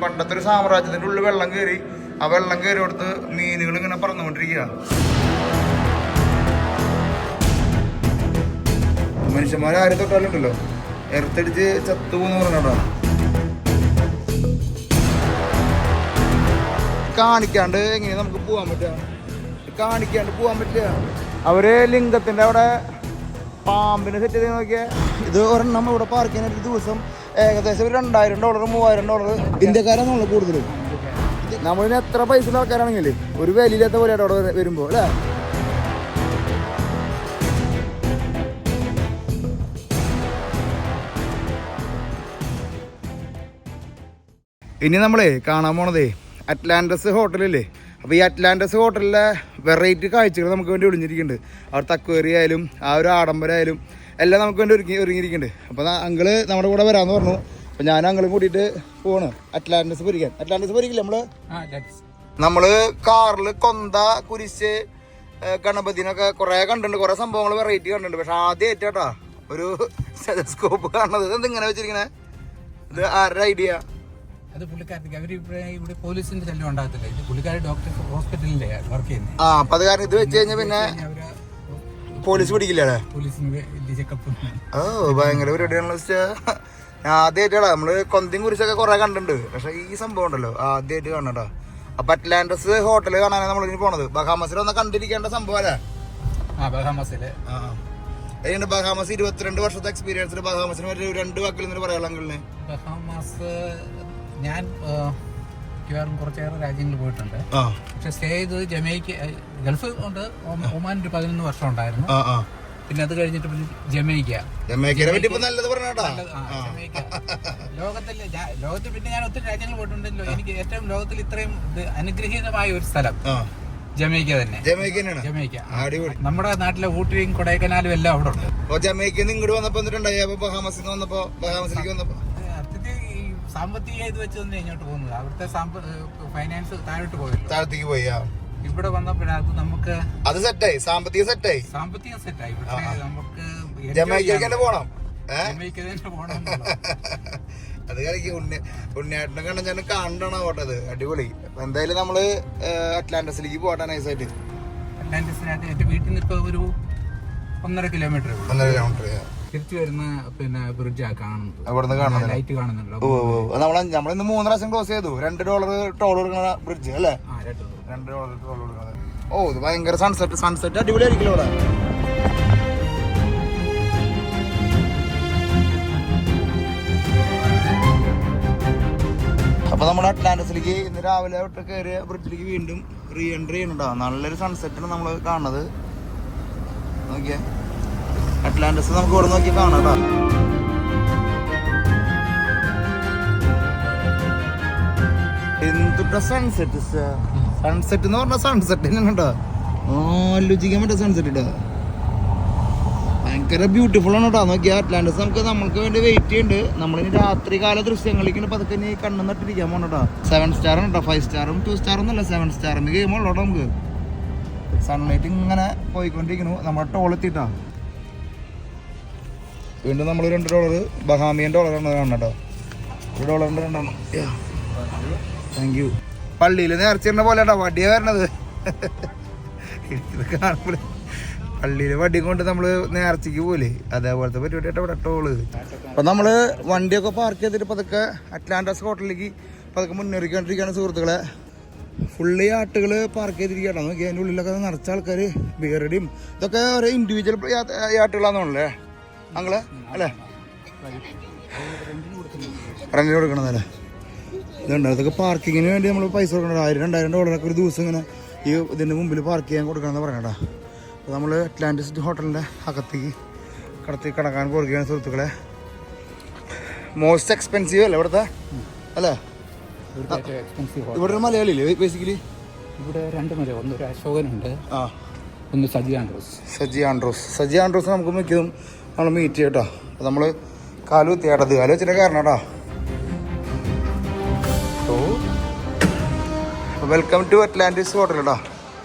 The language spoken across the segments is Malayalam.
പണ്ടത്തെ ഒരു സാമ്രാജ്യത്തിന്റെ ഉള്ളിൽ വെള്ളം കയറി, ആ വെള്ളം കയറി കൊടുത്ത് മീനുകൾ ഇങ്ങനെ പറന്നുകൊണ്ടിരിക്കുക. മനുഷ്യന്മാരും തൊട്ടാലുണ്ടല്ലോ എർത്തടിച്ച് ചത്തുപോന്ന് പറഞ്ഞോ. കാണിക്കാണ്ട് എങ്ങനെ നമുക്ക് പോകാൻ പറ്റുക? കാണിക്കാണ്ട് പോകാൻ പറ്റില്ല. അവര് ലിംഗത്തിന്റെ അവിടെ പാമ്പിനെ സെറ്റ് ചെയ്ത് നോക്കിയാ ഇത് ഒരെണ്ണം ഇവിടെ പാർക്ക് ചെയ്യാൻ ഒരു ദിവസം ഏകദേശം $2,000 $3,000 ഇന്ത്യക്കാരാണുള്ളത് കൂടുതലും. നമ്മളിന് എത്ര പൈസ ഉള്ള ആൾക്കാരാണെങ്കിൽ ഒരു വിലയില്ലാത്ത പോലെ അവിടെ വരുമ്പോ അല്ലേ. ഇനി നമ്മളെ കാണാൻ പോണതേ അറ്റ്ലാന്റസ് ഹോട്ടലില്ലേ. അപ്പോൾ ഈ അറ്റ്ലാന്റസ് ഹോട്ടലിലെ വെറൈറ്റി കാഴ്ചകൾ നമുക്ക് വേണ്ടി ഒളിഞ്ഞിരിക്കുന്നുണ്ട്. അവിടെ തക്വേറി ആയാലും ആ ഒരു ആഡംബരമായാലും എല്ലാം നമുക്ക് വേണ്ടി ഒരുങ്ങിയിരിക്കുന്നുണ്ട്. അപ്പോൾ അങ്കിള് നമ്മുടെ കൂടെ വരാമെന്ന് പറഞ്ഞു. അപ്പോൾ ഞാൻ അങ്കിളും കൂട്ടിയിട്ട് പോവാണ് അറ്റ്ലാന്റസ് പൊരിക്കാൻ. അറ്റ്ലാന്റസ് പൊരിക്കില്ല നമ്മള് കാറിൽ കൊന്ത, കുരിശ്, ഗണപതിനൊക്കെ കുറേ കണ്ടിട്ടുണ്ട്, കുറേ സംഭവങ്ങൾ വെറൈറ്റി കണ്ടിട്ടുണ്ട്. പക്ഷെ ആദ്യമായിട്ടാ ഒരു സ്റ്റെതസ്കോപ്പ് കാണുന്നത്. എന്തിങ്ങനെ വെച്ചിരിക്കണേ? ഇത് ആരുടെ ഐഡിയ? അത് പുള്ളിക്കാരത്തേക്ക് അവര് ഇവിടെ പോലീസിന്റെ ശല്യം ഉണ്ടാകത്തില്ല. ഇത് പുള്ളിക്കാരി ഡോക്ടർ ഹോസ്പിറ്റലിലെ വർക്ക് ചെയ്യുന്നത്. അപ്പൊ അത് കാരണം ഇത് വെച്ച് കഴിഞ്ഞാൽ പിന്നെ പോലീസ് പിടിക്കില്ലേ? പോലീസിന് ചെക്കപ്പ്. ഓ ഭയങ്കര പരിപാടിയാണല്ലോ. ഞാൻ ആദ്യമായിട്ടാ നമ്മള് കൊന്തിയും കുരിശൊക്കെ കുറെ കണ്ടിട്ടുണ്ട്, പക്ഷെ ഈ സംഭവം ഉണ്ടല്ലോ ആദ്യമായിട്ട് കാണണ്ടാ. അപ്പൊ അറ്റ്ലാന്റസ് ഹോട്ടല് കാണാനാണ് നമ്മൾ ഇനി പോണത്. ബഹാമസിൽ ഒന്ന് കണ്ടിരിക്കേണ്ട സംഭവം അല്ലേ? ബഹാമസില് അതിന്റെ ബഹാമസ് 22 വർഷത്തെ എക്സ്പീരിയൻസിൽ ബഹാമസിന് ഒരു 2 വാക്കിൽ നിന്ന് പറയാനുള്ള അങ്കിളിന്. ബഹാമസ് ഞാൻ കുറച്ചേറെ രാജ്യങ്ങളിൽ പോയിട്ടുണ്ട്. പക്ഷെ സ്റ്റേ ചെയ്തത് ജമൈക്ക, ഗൾഫ് കൊണ്ട് ഒമാൻ ഒരു 11 വർഷം ഉണ്ടായിരുന്നു. പിന്നെ അത് കഴിഞ്ഞിട്ട് ജമൈക്ക. ലോകത്തിൽ പിന്നെ ഞാൻ ഒത്തിരി രാജ്യങ്ങൾ പോയിട്ടുണ്ടല്ലോ. എനിക്ക് ഏറ്റവും ലോകത്തിൽ ഇത്രയും അനുഗ്രഹീതമായ ഒരു സ്ഥലം ജമൈക്ക തന്നെ. ജമൈക്ക നമ്മുടെ നാട്ടിലെ ഊട്ടിയും കൊടൈക്കനാലും എല്ലാം അവിടെ ഉണ്ട്. ഇങ്ങോട്ട് വന്നപ്പോ സാമ്പത്തിക ഇത് വെച്ച് തന്നെ ഇങ്ങോട്ട് പോകുന്നത്. അവിടുത്തെ ഫൈനാൻസ് താഴോട്ട് പോയി. ഇവിടെ വന്നപ്പോഴത് നമുക്ക് അത് സെറ്റായി, സാമ്പത്തികം സെറ്റായി. പക്ഷേ നമുക്ക് ജമൈക്കന്നെ പോണം. അത് കളിക്ക് ഉണ്ണിയാട്ടിനെ കണ്ട ഞാൻ കാണണം പോട്ടത്. അടിപൊളി. എന്തായാലും നമ്മള് അറ്റ്ലാന്റസിലേക്ക് പോട്ടെ നൈസായിട്ട്. അറ്റ്ലാന്റസിനായിട്ട് എന്റെ വീട്ടിൽ നിന്ന് ഇപ്പൊ ഒരു 1.5 കിലോമീറ്റർ തിരിച്ചു വരുന്ന പിന്നെ ബ്രിഡ്ജാ കാണുന്നത്. ലൈറ്റ് കാണുന്നുണ്ടോ? നമ്മളിന്ന് 3 പ്രാവശ്യം ക്ലോസ് ചെയ്തു. $2 ടോൾ കൊടുക്കുന്ന ബ്രിഡ്ജ് അല്ലേ? $2 ടോൾ കൊടുക്കുന്നത്. ഓ ഇത് ഭയങ്കര സൺസെറ്റ് അടിപൊളിയായിരിക്കും ഇവിടെ. അപ്പൊ നമ്മുടെ അറ്റ്ലാന്റസിലേക്ക് ഇന്ന് രാവിലെ തൊട്ട് കയറിയ ബ്രിഡ്ജിലേക്ക് വീണ്ടും റീ എൻട്രി ചെയ്യുന്നുണ്ടോ. നല്ലൊരു സൺസെറ്റാണ് നമ്മൾ കാണുന്നത്. നോക്കിയേ അറ്റ്ലാന്റസ് നമുക്ക് ഇവിടെ നോക്കി കാണാം കേട്ടോ. എന്തുട്ട സൺസെറ്റ് എന്ന് പറഞ്ഞ സൺസെറ്റ് തന്നെ കേട്ടോ. ആലോചിക്കാൻ പറ്റിയ സൺസെറ്റ് കേട്ടോ. ഭയങ്കര ബ്യൂട്ടിഫുൾ ആണ് കേട്ടോ. നോക്കിയാ അറ്റ്ലാന്റസ് നമ്മൾക്ക് വേണ്ടി വെയിറ്റ് ചെയ്യുന്നുണ്ട്. നമ്മളിനി രാത്രി കാല ദൃശ്യങ്ങളിലേക്ക് പതുക്കെ ഇനി കണ്ണു നട്ടിരിക്കാൻ പോകണം കേട്ടോ. 7 സ്റ്റാർ കേട്ടോ. 5 സ്റ്റാറും 2 സ്റ്റാറും ഒന്നല്ല, 7 സ്റ്റാറിന്റെ ഗെയിം ഉള്ളൂ നമുക്ക്. സൺലൈറ്റ് ഇങ്ങനെ പോയിക്കൊണ്ടിരിക്കുന്നു. നമ്മുടെ ടോൾ എത്തിയിട്ടാ. വീണ്ടും നമ്മൾ $2 ബഹാമിയൻ ഡോളറാണ് കാണണം കേട്ടോ. $1 രണ്ടെണ്ണം. Thank you. പള്ളിയിൽ നേർച്ചിരുന്ന പോലെ കേട്ടോ വടിയാ വരണത്. ഇത് കാണുമ്പോൾ പള്ളിയിൽ വടി കൊണ്ട് നമ്മള് നേർച്ചയ്ക്ക് പോലെ അതേപോലത്തെ പരിപാടി കേട്ടോ ഇവിടെ ടോള്. അപ്പൊ നമ്മള് വണ്ടിയൊക്കെ പാർക്ക് ചെയ്തിട്ട് പതുക്കെ അറ്റ്ലാന്റസ് ഹോട്ടലിലേക്ക് പതുക്കെ മുന്നേറിക്കൊണ്ടിരിക്കുകയാണ് സുഹൃത്തുക്കളെ. ഫുള്ളി ആട്ടുകള് പാർക്ക് ചെയ്തിരിക്കട്ടോ. നോക്കി അതിൻ്റെ ഉള്ളിലൊക്കെ നിറച്ച ആൾക്കാര് ബിയറടിയും ഇതൊക്കെ ഓരോ ഇൻഡിവിജ്വൽ ആട്ടുകളാണെന്നുള്ളേ അങ്ങള് അല്ലേ? റെന്റിന് കൊടുക്കണതല്ലേ? ഇതുണ്ട്. അതൊക്കെ പാർക്കിങ്ങിന് വേണ്ടി നമ്മൾ പൈസ കൊടുക്കണം. $1,000-2,000 ഒരു ദിവസം ഇങ്ങനെ ഈ ഇതിൻ്റെ മുമ്പിൽ പാർക്ക് ചെയ്യാൻ കൊടുക്കണമെന്ന് പറയണേട്ടാ. അപ്പോൾ നമ്മൾ അറ്റ്ലാന്റസ് ഹോട്ടലിൻ്റെ അകത്തേക്ക് കടക്കാൻ പോകുകയാണ് സുഹൃത്തുക്കളെ. മോസ്റ്റ് എക്സ്പെൻസീവ് അല്ലേ ഇവിടുത്തെ അല്ലേ? ഇവിടെ ഒരു മലയാളിയില്ലേ ബേസിക്കലി? ഇവിടെ 2 മല, ഒന്ന് അശോകനുണ്ട്, ഒന്ന് സജി ആൻഡ്രോസ് നമുക്ക് മിക്കതും നമ്മൾ മീറ്റ് ചെയ്യും കേട്ടോ. അപ്പോൾ നമ്മൾ കാല് വെച്ചിട്ട് കാരണം കേട്ടോ. വെൽക്കം ടു അറ്റ്ലാന്റിസ് ഹോട്ടൽ കേട്ടോ.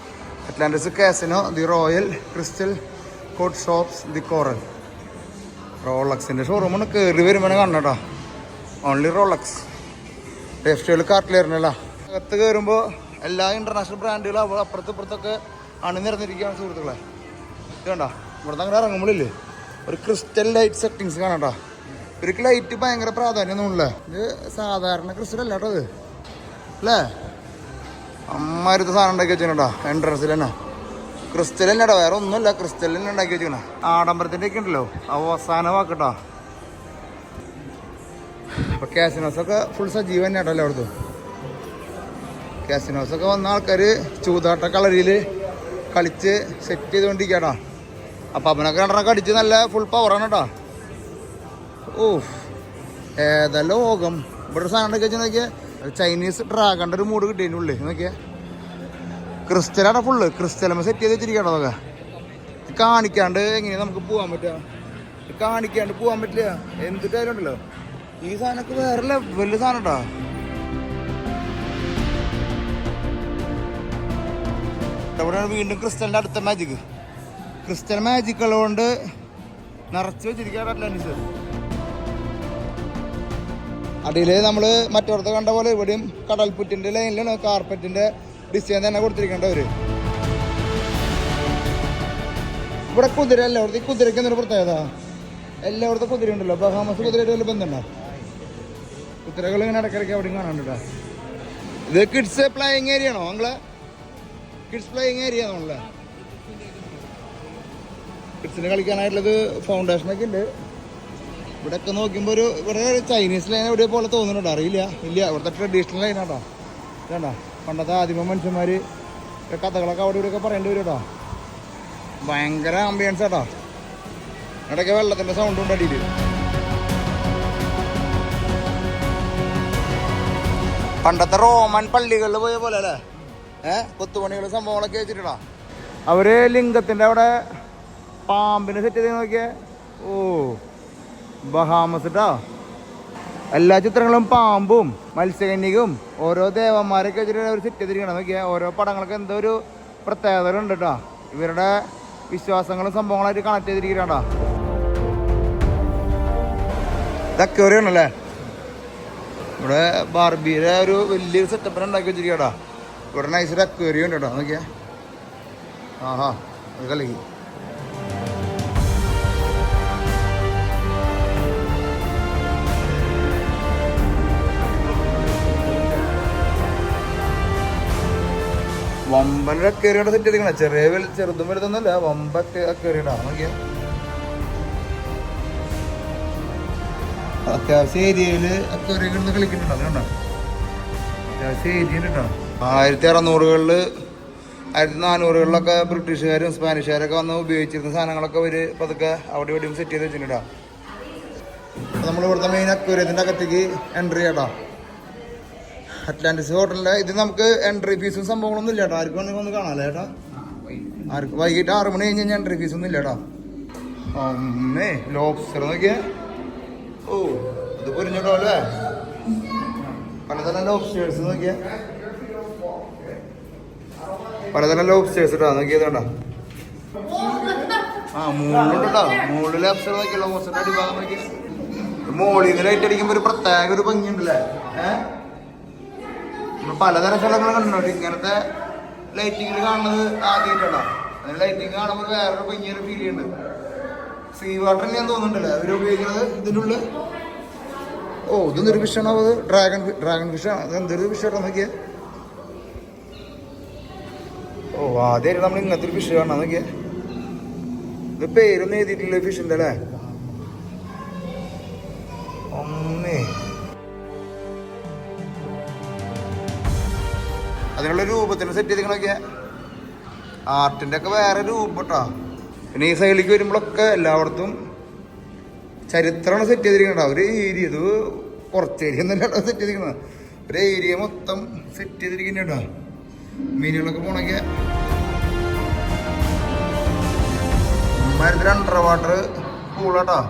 Atlantis casino, the royal, crystal court shops, the coral. റോളക്സിൻ്റെ ഷോറൂമാണ്. കയറി വരുമ്പോൾ കാണണം കേട്ടോ. Only Rolex. ടേസ്റ്റുകൾ കാട്ടിലേറിനല്ല. അകത്ത് കയറുമ്പോൾ എല്ലാ ഇൻ്റർനാഷണൽ ബ്രാൻഡുകളും അപ്പുറത്ത് ഇപ്പുറത്തൊക്കെ അണിനിരന്നിരിക്കുകയാണ് സുഹൃത്തുക്കളെ. ഇത് കണ്ട ഇവിടുന്ന് അങ്ങനെ ഇറങ്ങുമ്പോഴില്ലേ ഒരു ക്രിസ്റ്റൽ ലൈറ്റ് സെറ്റിങ്സ് കാണാം. ഇവർക്ക് ലൈറ്റ് ഭയങ്കര പ്രാധാന്യമൊന്നുമില്ല. ഇത് സാധാരണ ക്രിസ്റ്റൽ അല്ല കേട്ടോ ഇത് അല്ലേ. അമ്മാരത്തെ സാധനം ഉണ്ടാക്കി വെച്ചിട്ടുണ്ടോ എൻട്രൻസിൽ തന്നെ. ക്രിസ്റ്റൽ തന്നെ ഇടാ, വേറെ ഒന്നുമില്ല, ക്രിസ്റ്റൽ തന്നെ ഉണ്ടാക്കി വെച്ചിരിക്കണ. ആഡംബരത്തിൻ്റെ ഒക്കെ ഉണ്ടല്ലോ അവസാനമാക്കട്ടോ. അപ്പോൾ കാസിനോസൊക്കെ ഫുൾ സജീവം തന്നെ കേട്ടോ അവിടുത്തെ. കാസിനോസൊക്കെ വന്ന ആൾക്കാർ ചൂതാട്ട കളരിയിൽ കളിച്ച് സെറ്റ് ചെയ്തുകൊണ്ടിരിക്കട്ടോ. അപ്പം അവനൊക്കെ രണ്ടെണ്ണൊക്കെ അടിച്ച് നല്ല ഫുൾ പവറാണ് കേട്ടോ. ഓ ഏതാ ലോകം. ഇവിടെ ഒരു സാധനം ഉണ്ടാക്കി വെച്ചാൽ നോക്കിയാൽ ചൈനീസ് ഡ്രാഗണിൻ്റെ ഒരു മൂഡ് കിട്ടിയതിൻ്റെ ഉള്ളിൽ നോക്കിയാൽ ക്രിസ്റ്റലാണ് ഫുള്ള്. ക്രിസ്റ്റലമ്മ സെറ്റ് ചെയ്ത് വെച്ചിരിക്കട്ടോ. അതൊക്കെ കാണിക്കാണ്ട് എങ്ങനെയാണ് നമുക്ക് പോകാൻ പറ്റുക? കാണിക്കാണ്ട് പോകാൻ പറ്റില്ല. എന്തിട്ടായാലും ഉണ്ടല്ലോ ഈ സാധനമൊക്കെ വേറെ ലെവലിൽ സാധനം കേട്ടോ. ഇവിടെയാണ് വീണ്ടും ക്രിസ്റ്റലിൻ്റെ അടുത്ത മാജിക്. ക്രിസ്റ്റൽ മാജിക്കുള്ളതുകൊണ്ട് നിറച്ച് വെച്ചിരിക്കുകയാണ് അറ്റ്ലാന്റിസ്. അടിയിൽ നമ്മൾ മറ്റോടത്ത് കണ്ട പോലെ ഇവിടെയും കടൽപ്പുറ്റിൻ്റെ ലൈനിലാണ് കാർപ്പറ്റിൻ്റെ ഡിസൈൻ തന്നെ കൊടുത്തിരിക്കേണ്ടവർ. ഇവിടെ കുതിര എല്ലായിടത്തും. ഈ കുതിരയ്ക്ക് എന്തൊരു പ്രത്യേകത, എല്ലായിടത്തും കുതിര ഉണ്ടല്ലോ. ബഹാമസ് കുതിരയായിട്ട് വല്ല ബന്ധമുണ്ടോ? കുതിരകൾ ഇങ്ങനെ ഇടയ്ക്കിടയ്ക്ക് അവിടെയും കാണാനുണ്ടോ? ഇത് കിഡ്സ് പ്ലേയിങ് ഏരിയ ആണോ നിങ്ങളെ? കിഡ്സ് പ്ലേയിങ് ഏരിയ ആണല്ലേ. കിഡ്സിന് കളിക്കാനായിട്ടുള്ളത് ഫൗണ്ടേഷനൊക്കെ ഉണ്ട്. ഇവിടെയൊക്കെ നോക്കുമ്പോൾ ഇവിടെ ചൈനീസ് ലൈൻ എവിടെ പോലെ തോന്നുന്നുണ്ടോ അറിയില്ല. ഇല്ല, ഇവിടുത്തെ ട്രഡീഷണൽ ലൈനാട്ടോ. വേണ്ട പണ്ടത്തെ ആദിമ മനുഷ്യന്മാർ കഥകളൊക്കെ അവിടെ ഇവിടെയൊക്കെ പറയേണ്ടി വരും കേട്ടോ. ഭയങ്കര ആംബിയൻസ് കേട്ടോ. ഇടയ്ക്ക് വെള്ളത്തിൻ്റെ സൗണ്ട് ഉണ്ട് അടിയിൽ. പണ്ടത്തെ റോമൻ പള്ളികളിൽ പോയ പോലെ അല്ലേ, കൊത്തുപണികൾ സംഭവങ്ങളൊക്കെ വെച്ചിട്ടാ. അവര് ലിംഗത്തിൻ്റെ അവിടെ പാമ്പിനെ സെറ്റ് ചെയ്ത് നോക്കിയേ. ഓ ബഹാമസ് കേട്ടോ. എല്ലാ ചിത്രങ്ങളും പാമ്പും മത്സ്യകന്യകയും ഓരോ ദേവന്മാരൊക്കെ വെച്ചിട്ട് അവർ സെറ്റ് ചെയ്തിരിക്കണം നോക്കിയാൽ. ഓരോ പടങ്ങൾക്ക് എന്തോ ഒരു പ്രത്യേകത ഉണ്ട് കേട്ടോ. ഇവരുടെ വിശ്വാസങ്ങളും സംഭവങ്ങളായിട്ട് കണക്ട് ചെയ്തിരിക്കണോ. ഇതൊക്കെ ആണല്ലേ. ഇവിടെ ബാർബിയുടെ ഒരു വലിയൊരു സെറ്റപ്പിനെ ഉണ്ടാക്കി വെച്ചിരിക്കട്ടോ. ഇവിടെ നൈസൊരു അക്വേറിയം ഉണ്ട് കേട്ടോ നോക്കിയാ. ആഹാ അത് കളിക്ക്. വമ്പൻ്റെ അക്വേറിയുടെ സെറ്റ് ചെയ്തിരിക്കണ. ചെറുതും വലുതൊന്നുമല്ല, വമ്പ അക്വേറിയടാ നോക്കിയാ. അത്യാവശ്യം ഏരിയയിൽ അക്വേറിയൊക്കെ ഇരുന്ന് കളിക്കുന്നുണ്ടോ അത് കണ്ടോ. അത്യാവശ്യം ഏരിയ കേട്ടോ. 1600-കളിൽ 1400-കളിലൊക്കെ ബ്രിട്ടീഷുകാരും സ്പാനിഷുകാരൊക്കെ വന്ന് ഉപയോഗിച്ചിരുന്ന സാധനങ്ങളൊക്കെ അവർ പതുക്കെ അവിടെ ഇവിടെയും സെറ്റ് ചെയ്ത് വെച്ചിട്ടുണ്ടോ. അപ്പോൾ നമ്മൾ ഇവിടുത്തെ മെയിൻ അക്വേറിയത്തിൻ്റെ അകത്തേക്ക് എൻട്രി ചെയ്യട്ടോ. അറ്റ്ലാന്റിസ് ഹോട്ടലിൻ്റെ ഇത് നമുക്ക് എൻട്രി ഫീസും സംഭവങ്ങളൊന്നും ഇല്ല കേട്ടോ. ആർക്കും വേണമെങ്കിൽ ഒന്ന് കാണാമല്ലോ ചേട്ടാ. ആർക്ക് വൈകിട്ട് 6 മണി കഴിഞ്ഞ് കഴിഞ്ഞാൽ എൻട്രി ഫീസൊന്നും ഇല്ല കേട്ടോ. അമ്മേ ലോബ്സ്റ്റർ നോക്കിയേ. ഓ ഇത് പൊരിഞ്ഞിട്ടോ അല്ലേ. പലതരം ലോബ്സ്റ്റേഴ്സ് നോക്കിയാ. പലതരം ലോബ്സ്റ്റേഴ്സ് കേട്ടോ നോക്കിയത് കേട്ടോ. മുകളിലുണ്ട് കേട്ടോ. മുകളിൽ ലോബ്സ്റ്റർ നോക്കിയല്ലോ. ലോബ്സ്റ്ററിന്റെ അടിഭാഗം നോക്കി. മോളിൽ നിന്ന് ലൈറ്റ് അടിക്കുമ്പോൾ ഒരു പ്രത്യേക ഒരു ഭംഗിയുണ്ടല്ലേ. പലതരം സ്ഥലങ്ങൾ കണ്ടോ. ഇങ്ങനത്തെ ലൈറ്റിങ്ങിൽ കാണുന്നത് ആദ്യമായിട്ടാണ്. അതിന് ലൈറ്റിങ് കാണുമ്പോൾ വേറൊരു ഭംഗിയൊരു ഫീൽ ചെയ്യുന്നുണ്ട്. സീ വാട്ടർ ഞാൻ തോന്നുന്നുണ്ടല്ലേ അവർ ഉപയോഗിക്കുന്നത് ഇതിൻ്റെ ഉള്ളിൽ. ഓ ഇതൊന്നൊരു ഫിഷാണോ അത്? ഡ്രാഗൺ ഫിഷാണ്. അത് എന്തൊരു ഫിഷാണോ നോക്കിയാ. ഓ ആദ്യമായിട്ട് നമ്മൾ ഇങ്ങനത്തെ ഒരു ഫിഷ് കാണാൻ നോക്കിയാ. ഇത് പേരൊന്നും എഴുതിയിട്ടില്ല ഫിഷിൻ്റെ അല്ലേ. ഒന്നേ അതിനുള്ള രൂപത്തിന് സെറ്റ് ചെയ്തിരിക്കണൊക്കെ. ആർട്ടിൻ്റെ ഒക്കെ വേറെ രൂപം കേട്ടോ. പിന്നെ ഈ സൈഡിലേക്ക് വരുമ്പോഴൊക്കെ എല്ലായിടത്തും ചരിത്രമാണ് സെറ്റ് ചെയ്തിരിക്കണ. ഒരു ഏരിയ ഇത് കുറച്ച് ഏരിയ ഒന്നല്ല സെറ്റ് ചെയ്തിരിക്കുന്നത്. ഒരു ഏരിയ മൊത്തം സെറ്റ് ചെയ്തിരിക്കുന്ന കേട്ടോ. മീനുകളൊക്കെ പോണൊക്കെ മരത്തിൽ അണ്ടർ വാട്ടർ പൂളാട്ടോ.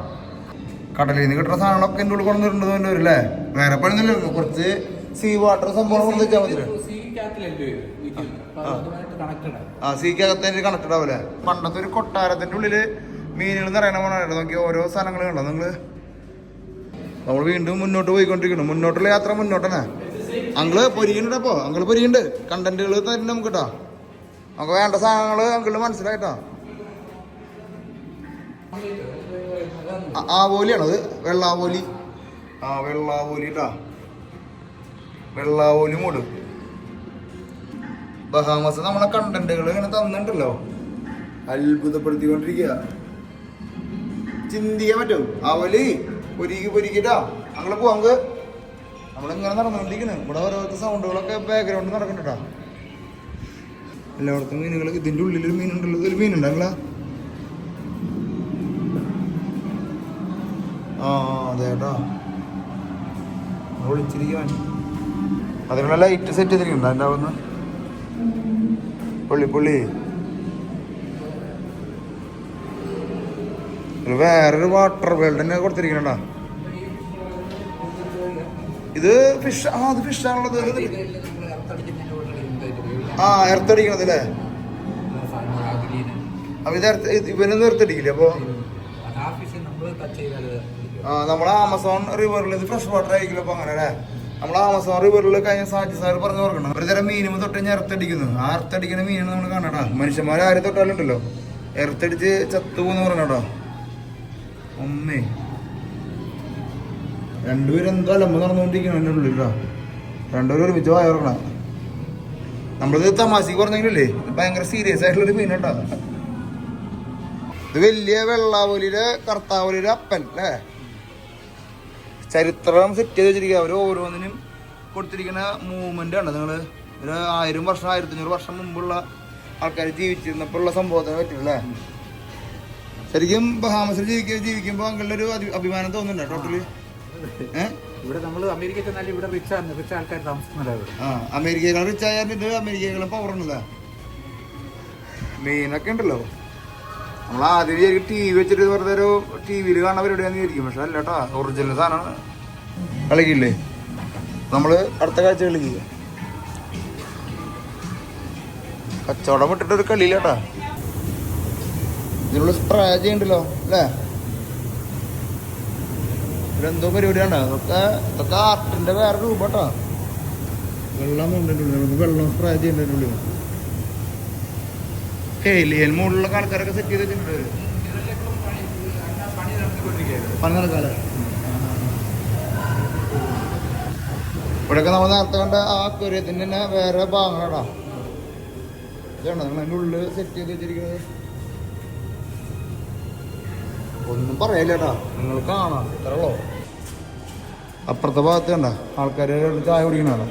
കടലിൽ നിന്ന് കിട്ടുന്ന സാധനങ്ങളൊക്കെ എൻ്റെ ഉള്ളിൽ കൊണ്ടുവരുന്നത് തന്നെ വരും അല്ലേ. വേറെ പണിയൊന്നുമില്ല. കുറച്ച് സീ വാട്ടർ സംഭവം കൊണ്ട് വെച്ചാൽ മതി. സീക്കകത്ത് കണക്റ്റഡ് ആവില്ലേ. പണ്ടത്തെ ഒരു കൊട്ടാരത്തിന്റെ ഉള്ളില് മീനുകൾ നിറയണ പോണായിരുന്നു. നോക്കി ഓരോ സ്ഥലങ്ങൾ കണ്ടോ നിങ്ങൾ. നമ്മൾ വീണ്ടും മുന്നോട്ട് പോയിക്കൊണ്ടിരിക്കണം. മുന്നോട്ടുള്ള യാത്ര മുന്നോട്ടന്നെ. അങ്കിള് പൊരിയുന്നുണ്ട്. അപ്പോൾ അങ്കിള് പൊരിയുണ്ട്. കണ്ടന്റുകൾ തരുന്നുണ്ട് നമുക്ക് കേട്ടോ. നമുക്ക് വേണ്ട സാധനങ്ങൾ അങ്കിളിന് മനസ്സിലായിട്ടോ. ആവോലിയാണത്, വെള്ളാവോലി. വെള്ളാവോലി കേട്ടോ, വെള്ളാവോലി മൂട്. ബഹാമസ് നമ്മളെ കണ്ടന്റുകൾ ഇങ്ങനെ തന്നിട്ടുണ്ടല്ലോ, അത്ഭുതപ്പെടുത്തിക്കൊണ്ടിരിക്കുക. ചിന്തിക്കാൻ പറ്റും. ആവോലി പൊരിക്കിട്ടാ അങ്ങനെ പോവാം. നമുക്ക് നമ്മളിങ്ങനെ നടന്നുകൊണ്ടിരിക്കുന്നു. ഇവിടെ ഓരോരുത്തർ സൗണ്ടുകളൊക്കെ ബാക്ക്ഗ്രൗണ്ട് നടക്കണ്ടോ. എല്ലായിടത്തും മീനുകൾ. ഇതിൻ്റെ ഉള്ളിലൊരു മീനുണ്ടല്ലോ. ഒരു മീനുണ്ടോ? അതെ കേട്ടോ, വിളിച്ചിരിക്കാൻ അതിനുള്ള ലൈറ്റ് സെറ്റ് ചെയ്തിരിക്കണ്ട. എൻ്റെ അവിടുന്ന് പുള്ളി ഒരു വേറൊരു വാട്ടർ വേൾഡ് തന്നെ കൊടുത്തിരിക്കണ. ഇത് ഫിഷ്. അത് ഫിഷാണുള്ളത്. എർത്തടിക്കണത് അല്ലേ? അപ്പൊ ഇത് ഇവനൊന്നും എർത്തടിക്കില്ലേ? അപ്പൊ നമ്മളെ ആമസോൺ റിവറിൽ ഇത് ഫ്രഷ് വാട്ടർ ആയിരിക്കില്ല. അപ്പൊ അങ്ങനെ അല്ലേ? നമ്മളെ ആമസോൺ റിവറിൽ കഴിഞ്ഞ സാജി സാർ പറഞ്ഞു ഓർക്കണം, ഒരു തരം മീനും തൊട്ട് ഞാൻ എർത്തടിക്കുന്നു. ആ എർത്തടിക്കുന്ന മീനാണ് നമ്മൾ കാണാട്ടാ. മനുഷ്യന്മാരെ ആരും തൊട്ടാലുണ്ടല്ലോ എർത്തടിച്ച് ചത്തുപോന്ന് പറഞ്ഞോട്ടോ. ഒന്നേ രണ്ടുപേരും എന്തോ അലമ്പ് നടന്നുകൊണ്ടിരിക്കണം എൻ്റെ ഉള്ളിൽ കേട്ടോ. രണ്ടുപേരും ഒരുമിച്ച് വായോർക്കണം. നമ്മളിത് തമാശക്ക് പറഞ്ഞെങ്കിലേ ഭയങ്കര സീരിയസ് ആയിട്ടുള്ളൊരു മീൻ കേട്ടോ. ഇത് വലിയ വെള്ളാവലിയുടെ കർത്താവലിയുടെ അപ്പൻ അല്ലേ? ചരിത്രം സെറ്റ് ചെയ്ത് വെച്ചിരിക്കുക. അവർ ഓരോന്നിനും കൊടുത്തിരിക്കുന്ന മൂവ്മെന്റ് ആണ്. നിങ്ങൾ ഒരു 1000 വർഷം 1500 വർഷം മുമ്പുള്ള ആൾക്കാർ ജീവിച്ചിരുന്നപ്പോൾ ഉള്ള സംഭവത്തിനെ പറ്റില്ലേ? ശരിക്കും ബഹാമസിൽ ജീവിക്കുമ്പോൾ അങ്ങളുടെ ഒരു അഭിമാനം തോന്നുന്നുണ്ടോ ടോട്ടല്? ഇവിടെ നമ്മൾ അമേരിക്ക ചെന്നാലും ഇവിടെ റിച്ച് ആൾക്കാർ താമസിക്കുന്നുണ്ട്. അമേരിക്കകൾ റിച്ച് ആയാലും ഇത് അമേരിക്കകളും പവറുണ്ടല്ല. മീനൊക്കെ ഉണ്ടല്ലോ. നമ്മൾ ആദ്യം വിചാരിക്കും ടി വി വെച്ചിട്ട് വെറുതെ ഒരു ടി വിയിൽ കാണാൻ പരിപാടിയാന്ന് വിചാരിക്കും. പക്ഷെ അല്ലട്ടാ, ഒറിജിനൽ സാധനമാണ്. കളിക്കില്ലേ? നമ്മള് അടുത്ത കാഴ്ച കളിക്കുക. കച്ചവടം വിട്ടിട്ടൊരു കളിയില്ലാട്ടാ. ഇതിനുള്ള സ്പ്രേ ചെയ്യണ്ടല്ലോ അല്ലേ? ഇതെന്തോ പരിപാടിയാണ്. ഇതൊക്കെ ആർട്ടിന്റെ വേറെ രൂപട്ടോ. വെള്ളം കൊണ്ടിട്ടുണ്ട്. വെള്ളം സ്പ്രേ ചെയ്യണ്ടല്ലോ. ഏലിയൻ മുകളിലുള്ള ആൾക്കാരൊക്കെ സെറ്റ് ചെയ്ത് വെച്ചിട്ടുണ്ട്. പണി നടക്കാല. ഇവിടെയൊക്കെ നമ്മൾ നേരത്തെ കണ്ട ആ കൊറിയത്തിൻ്റെ തന്നെ വേറെ ഭാഗങ്ങളാടാ. ഇതാണ് നിങ്ങൾ അതിൻ്റെ ഉള്ളിൽ സെറ്റ് ചെയ്ത് വെച്ചിരിക്കുന്നത്. ഒന്നും പറയല്ലേട്ടാ, നിങ്ങൾ കാണാം. ഇത്രയുള്ളോ? അപ്പുറത്തെ ഭാഗത്ത് കണ്ട ആൾക്കാർ ചായ കുടിക്കണോ?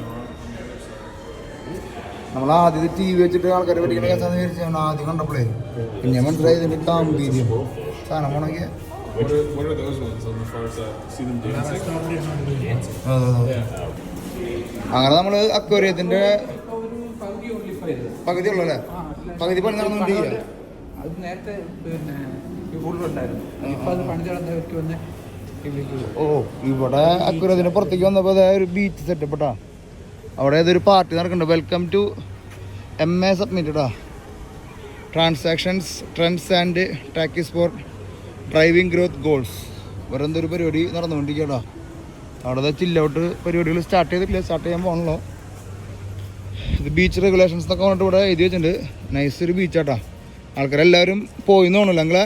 നമ്മൾ ആദ്യം ടി വി വെച്ചിട്ട് ആൾക്കാരെ പഠിക്കുന്ന കേസാന്ന് വിചാരിച്ചാണ് ആദ്യം കണ്ടപ്പോഴേ. പിന്നെ മനസ്സിലായി ഇതിന്റെ ഗാംഭീര്യം സാധനം പോണെങ്കിൽ. അങ്ങനെ നമ്മള് അക്വേറിയത്തിന്റെ പകുതി ഉള്ളു അല്ലേ? പകുതി പണി നടന്നുകൊണ്ടിരിക്കുക. ഇവിടെ അക്വേറിയത്തിന്റെ പുറത്തേക്ക് വന്നപ്പോ ഒരു ബീച്ച് സെറ്റപ്പ് ഇട്ടാ. അവിടെ ഏതൊരു പാർട്ടി നടക്കുന്നുണ്ട്. വെൽക്കം ടു MA സബ്മിറ്റഡാ. Transactions trends and tactics for driving growth goals. വേറെ എന്തൊരു പരിപാടി നടന്നുകൊണ്ടിരിക്കട്ടോ. അവിടെ ചില്ലൗട്ട് പരിപാടികൾ സ്റ്റാർട്ട് ചെയ്തിട്ടില്ല, സ്റ്റാർട്ട് ചെയ്യാൻ പോകണല്ലോ. ഇത് ബീച്ച് റെഗുലേഷൻസ് എന്നൊക്കെ പറഞ്ഞിട്ട് ഇവിടെ എഴുതി വെച്ചിട്ടുണ്ട്. നൈസ് ഒരു ബീച്ചാട്ടാ. ആൾക്കാരെല്ലാവരും പോയിന്ന് തോന്നുന്നില്ല നിങ്ങളെ?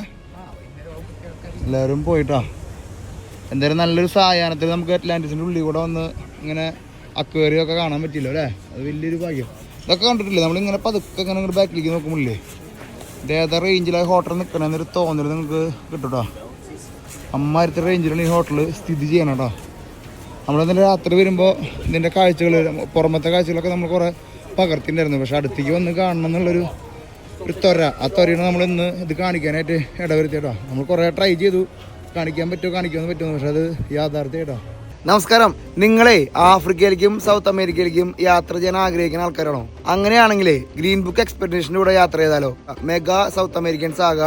എല്ലാവരും പോയിട്ടാ. എന്തായാലും നല്ലൊരു സായാഹ്നത്തിൽ നമുക്ക് അറ്റ്ലാന്റിസിൻ്റെ ഉള്ളിൽ കൂടെ വന്ന് ഇങ്ങനെ അക്വേറിയം ഒക്കെ കാണാൻ പറ്റില്ലോ അല്ലേ? അത് വലിയൊരു ഭാഗ്യം. ഇതൊക്കെ കണ്ടിട്ടില്ലേ നമ്മളിങ്ങനെ പതുക്കെ ഇങ്ങനെ ഇങ്ങോട്ട് ബാക്കിലേക്ക് നോക്കുമ്പോഴേ ഇത് ഏതാ റേഞ്ചിലായി ഹോട്ടൽ നിൽക്കണമെന്നൊരു തോന്നൽ നിങ്ങൾക്ക് കിട്ടും. അമ്മായിരത്തെ റേഞ്ചിലാണ് ഈ ഹോട്ടൽ സ്ഥിതി ചെയ്യണം കേട്ടോ. നമ്മളിതിൻ്റെ രാത്രി വരുമ്പോൾ ഇതിൻ്റെ കാഴ്ചകൾ, പുറമത്തെ കാഴ്ചകളൊക്കെ നമ്മൾ കുറേ പകർത്തിണ്ടായിരുന്നു. പക്ഷെ അടുത്തേക്ക് വന്ന് കാണണം എന്നുള്ളൊരു ത്വര, ആ ത്വരയാണ് നമ്മളിന്ന് ഇത് കാണിക്കാനായിട്ട് ഇടവരുത്തിയിട്ടോ. നമ്മൾ കുറേ ട്രൈ ചെയ്തു, കാണിക്കാൻ പറ്റുമെന്ന് പക്ഷെ അത് യാഥാർത്ഥ്യം കേട്ടോ. നമസ്കാരം. നിങ്ങളെ ആഫ്രിക്കയിലേക്കും സൗത്ത് അമേരിക്കയിലേക്കും യാത്ര ചെയ്യാൻ ആഗ്രഹിക്കുന്ന ആൾക്കാരാണോ? അങ്ങനെയാണെങ്കിലേ ഗ്രീൻ ബുക്ക് എക്സ്പെഡിഷൻ്റെ കൂടെ യാത്ര ചെയ്താലോ? മെഗാ സൗത്ത് അമേരിക്കൻ സാഗ